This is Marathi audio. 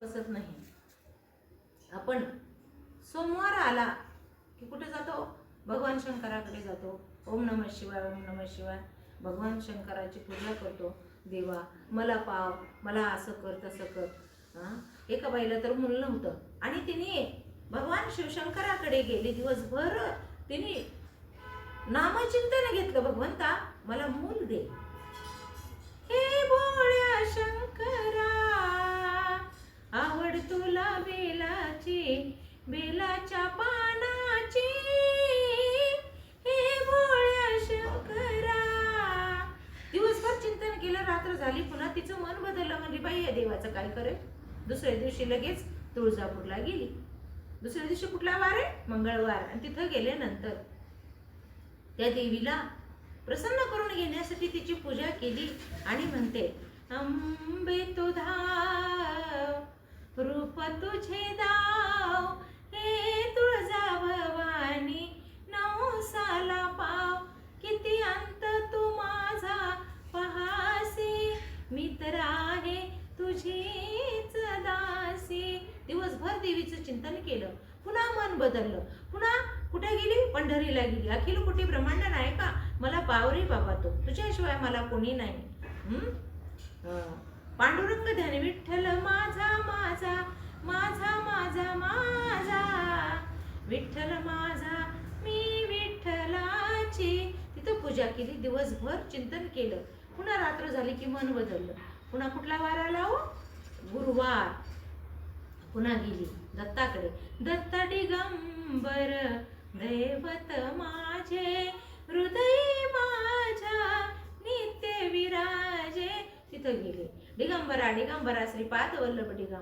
बसत नाही. आपण सोमवार आला की कुठे जातो? भगवान शंकराकडे जातो. ओम नमः शिवाय, ओम नमः शिवाय. भगवान शंकराची पूजा करतो. देवा मला पाव, मला असं कर तसं कर. एका बाईला तर मूल नव्हतं आणि तिने भगवान शिवशंकराकडे गेली. दिवसभर तिने नामचिंतन घेतलं, भगवंता मला मूल दे. हे भोळ्या शंकरा, आवड तुला बेलाची, बेलाच्या पानाची. हे भोळ्या शंकरा. दिवसभर चिंतन केलं, रात्र झाली. पुन्हा तिचं मन बदललं. म्हणजे बाई या देवाचं काय करेल. दुसऱ्या दिवशी लगेच तुळजापूरला गेली. दुसऱ्या दिवशी कुठला वार आहे? मंगळवार. आणि तिथं गेल्यानंतर त्या देवीला प्रसन्न करून घेण्यासाठी तिची पूजा केली आणि म्हणते, अंबे तू धाव, रूप तुझे दाव, हे तुळजा भवानी नवसाला पाव. किती अंत तू माझा पहासी, मित्र आहे तुझीच दासी. दिवसभर देवीचं चिंतन केलं. पुन्हा मन बदललं. पुन्हा कुठे गेली? पंढरीला गेली. अखिल कोटी ब्रह्मांड नायका, मला पाव रे बाबा तो, तुझ्याशिवाय मला कोणी नाही. पांडुरंग ध्यान विठ्ठल माझा माझा माझा माझा माझा, विठ्ठल माझा मी विठ्ठलाची. तिथं पूजा केली. दिवसभर चिंतन केलं. पुन्हा रात्र झाली की मन बदललं. पुन्हा कुठला वार आला हो? गुरुवार. पुन्हा गेली दत्ताकडे. दत्त दिगंबर दैवत माझे, हृदय माझ्या नित्य विराजे. तिथं गेले. दिगंबरा दिगंबरा श्रीपाद वल्लभ दिगंबरा.